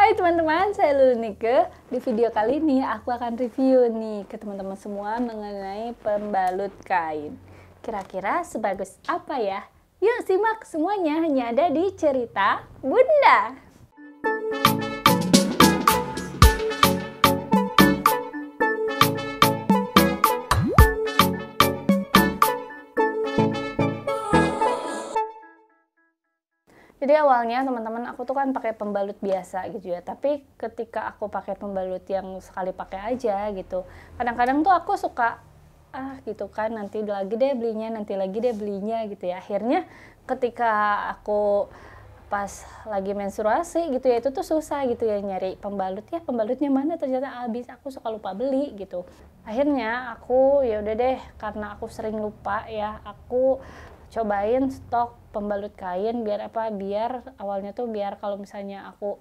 Hai teman-teman, saya Lulu Nike. Di video kali ini aku akan review nih ke teman-teman semua mengenai pembalut kain. Kira-kira sebagus apa ya? Yuk simak semuanya hanya ada di Cerita Bunda. Jadi awalnya teman-teman aku tuh kan pakai pembalut biasa gitu ya. Tapi ketika aku pakai pembalut yang sekali pakai aja gitu, kadang-kadang tuh aku suka gitu kan, nanti lagi deh belinya, nanti lagi deh belinya gitu ya. Akhirnya ketika aku pas lagi menstruasi gitu ya, itu tuh susah gitu ya nyari pembalut, ya pembalutnya mana, ternyata habis, aku suka lupa beli gitu. Akhirnya aku ya udah deh, karena aku sering lupa ya, aku cobain stok pembalut kain. Biar apa, biar awalnya tuh biar kalau misalnya aku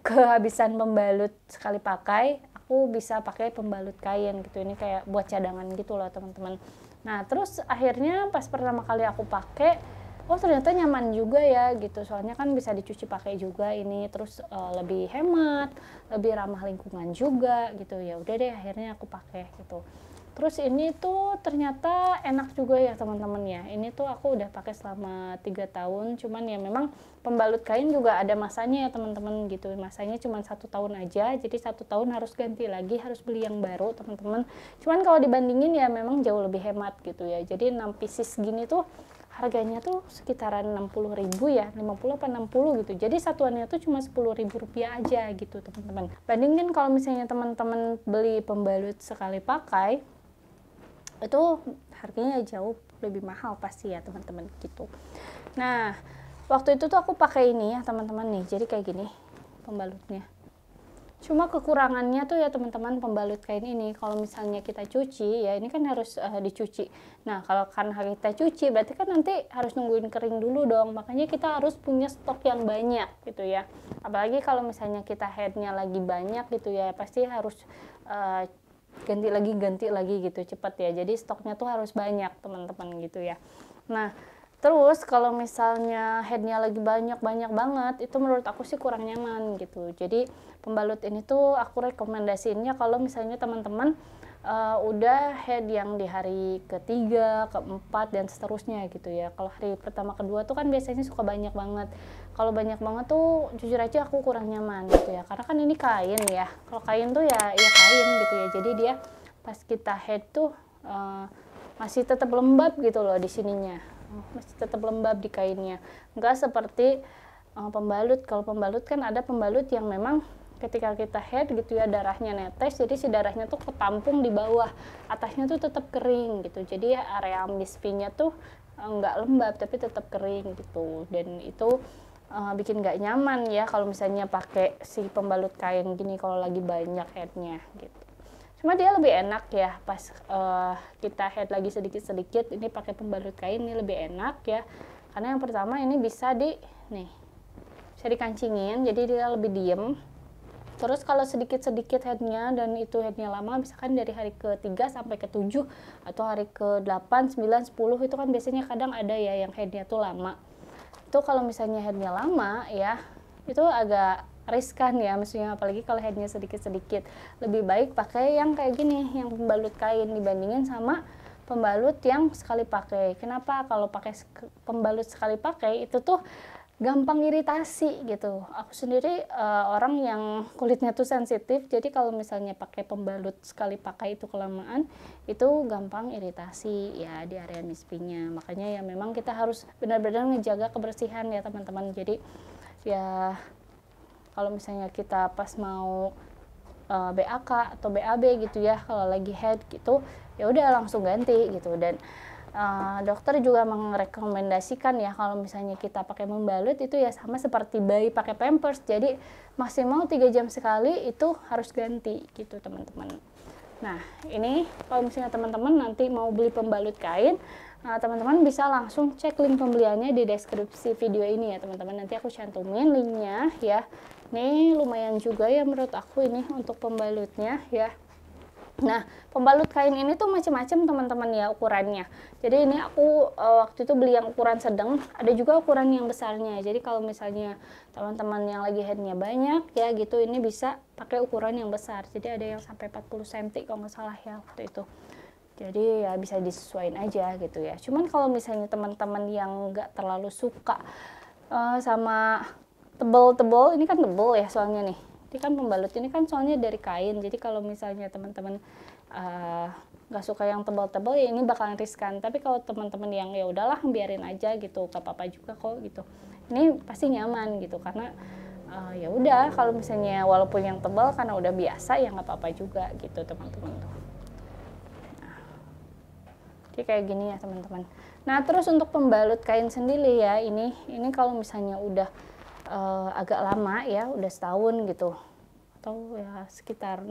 kehabisan pembalut sekali pakai, aku bisa pakai pembalut kain gitu. Ini kayak buat cadangan gitu loh teman-teman. Nah terus akhirnya pas pertama kali aku pakai, oh ternyata nyaman juga ya gitu, soalnya kan bisa dicuci pakai juga ini, terus lebih hemat, lebih ramah lingkungan juga gitu. Ya udah deh akhirnya aku pakai gitu. Terus ini tuh ternyata enak juga ya teman-teman ya. Ini tuh aku udah pakai selama 3 tahun, cuman ya memang pembalut kain juga ada masanya ya teman-teman gitu. Masanya cuma 1 tahun aja, jadi 1 tahun harus ganti lagi, harus beli yang baru teman-teman. Cuman kalau dibandingin ya memang jauh lebih hemat gitu ya. Jadi 6 pieces gini tuh harganya tuh sekitaran 60.000 ya, 50 apa 60 gitu. Jadi satuannya tuh cuma 10.000 rupiah aja gitu teman-teman. Bandingin kalau misalnya teman-teman beli pembalut sekali pakai, itu harganya jauh lebih mahal pasti ya teman-teman gitu. Nah waktu itu tuh aku pakai ini ya teman-teman nih, jadi kayak gini pembalutnya. Cuma kekurangannya tuh ya teman-teman, pembalut kain ini kalau misalnya kita cuci ya, ini kan harus dicuci. Nah kalau karena kita cuci berarti kan nanti harus nungguin kering dulu dong, makanya kita harus punya stok yang banyak gitu ya. Apalagi kalau misalnya kita headnya lagi banyak gitu ya, pasti harus ganti lagi gitu cepet ya. Jadi stoknya tuh harus banyak teman-teman gitu ya. Nah terus kalau misalnya headnya lagi banyak banget, itu menurut aku sih kurang nyaman gitu. Jadi pembalut ini tuh aku rekomendasiinnya kalau misalnya teman-teman udah head yang di hari ketiga, keempat, dan seterusnya gitu ya. Kalau hari pertama kedua tuh kan biasanya suka banyak banget. Kalau banyak banget tuh jujur aja aku kurang nyaman gitu ya, karena kan ini kain ya. Kalau kain tuh ya kain gitu ya, jadi dia pas kita head tuh masih tetap lembab gitu loh di sininya, masih tetap lembab di kainnya. Enggak seperti pembalut. Kalau pembalut kan ada pembalut yang memang ketika kita head gitu ya, darahnya netes, jadi si darahnya tuh ketampung di bawah, atasnya tuh tetap kering gitu. Jadi area mispinya tuh nggak lembab tapi tetap kering gitu, dan itu bikin nggak nyaman ya kalau misalnya pakai si pembalut kain gini kalau lagi banyak headnya gitu. Cuma dia lebih enak ya pas kita head lagi sedikit-sedikit, ini pakai pembalut kain ini lebih enak ya, karena yang pertama ini bisa bisa dikancingin, jadi dia lebih diem. Terus kalau sedikit-sedikit headnya dan itu headnya lama, misalkan dari hari ke-3 sampai ke-7 atau hari ke-8, 9, 10, itu kan biasanya kadang ada ya yang headnya tuh lama. Itu kalau misalnya headnya lama ya, itu agak riskan ya, maksudnya apalagi kalau headnya sedikit-sedikit. Lebih baik pakai yang kayak gini, yang pembalut kain, dibandingin sama pembalut yang sekali pakai. Kenapa? Kalau pakai pembalut sekali pakai itu tuh gampang iritasi gitu. Aku sendiri orang yang kulitnya tuh sensitif, jadi kalau misalnya pakai pembalut sekali pakai itu kelamaan, itu gampang iritasi ya di area mispinya. Makanya ya memang kita harus benar-benar ngejaga kebersihan ya teman-teman. Jadi ya kalau misalnya kita pas mau BAK atau BAB gitu ya, kalau lagi head gitu ya udah langsung ganti gitu. Dan dokter juga merekomendasikan ya kalau misalnya kita pakai membalut itu ya sama seperti bayi pakai pampers, jadi maksimal 3 jam sekali itu harus ganti gitu teman-teman. Nah ini kalau misalnya teman-teman nanti mau beli pembalut kain, teman-teman bisa langsung cek link pembeliannya di deskripsi video ini ya teman-teman, nanti aku cantumin linknya ya. Ini lumayan juga ya menurut aku ini untuk pembalutnya ya. Nah, pembalut kain ini tuh macam-macam teman-teman ya ukurannya. Jadi ini aku waktu itu beli yang ukuran sedang, ada juga ukuran yang besarnya. Jadi kalau misalnya teman-teman yang lagi headnya banyak ya gitu, ini bisa pakai ukuran yang besar. Jadi ada yang sampai 40 cm kalau nggak salah ya waktu itu. Jadi ya bisa disesuaikan aja gitu ya. Cuman kalau misalnya teman-teman yang nggak terlalu suka sama tebel-tebel, ini kan tebel ya soalnya nih. Ini kan pembalut ini kan soalnya dari kain, jadi kalau misalnya teman-teman nggak suka yang tebal-tebal ya ini bakalan riskan. Tapi kalau teman-teman yang ya udahlah biarin aja gitu, gak apa-apa juga kok gitu, ini pasti nyaman gitu karena ya udah kalau misalnya walaupun yang tebal karena udah biasa ya nggak apa-apa juga gitu teman-teman tuh. Jadi kayak gini ya teman-teman. Nah terus untuk pembalut kain sendiri ya, ini kalau misalnya udah agak lama ya, udah setahun gitu atau ya sekitar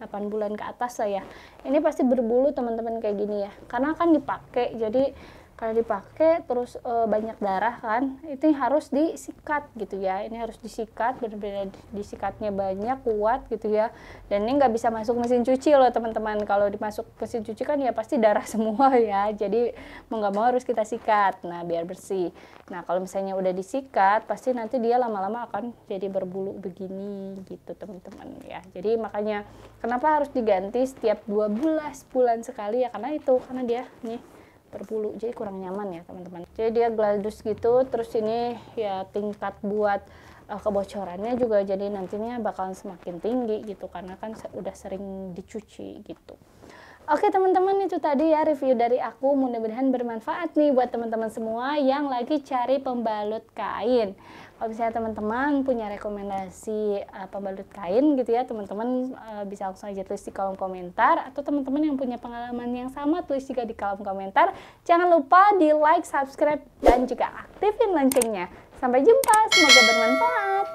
8 bulan ke atas lah ya, ini pasti berbulu teman-teman kayak gini ya, karena kan dipakai. Jadi kalau dipakai terus banyak darah kan, itu harus disikat gitu ya. Ini harus disikat, benar-benar disikatnya banyak, kuat gitu ya. Dan ini nggak bisa masuk mesin cuci loh teman-teman. Kalau dimasuk mesin cuci kan ya pasti darah semua ya. Jadi mau nggak mau harus kita sikat, nah biar bersih. Nah kalau misalnya udah disikat, pasti nanti dia lama-lama akan jadi berbulu begini gitu teman-teman ya. Jadi makanya kenapa harus diganti setiap 12 bulan sekali ya, karena dia nih berbulu, jadi kurang nyaman ya teman-teman. Jadi dia gladus gitu, terus ini ya tingkat buat kebocorannya juga jadi nantinya bakalan semakin tinggi gitu, karena kan udah sering dicuci gitu. Oke teman-teman, itu tadi ya review dari aku, mudah-mudahan bermanfaat nih buat teman-teman semua yang lagi cari pembalut kain. Kalau misalnya teman-teman punya rekomendasi pembalut kain gitu ya, teman-teman bisa langsung aja tulis di kolom komentar, atau teman-teman yang punya pengalaman yang sama tulis juga di kolom komentar. Jangan lupa di like, subscribe, dan juga aktifin loncengnya. Sampai jumpa, semoga bermanfaat.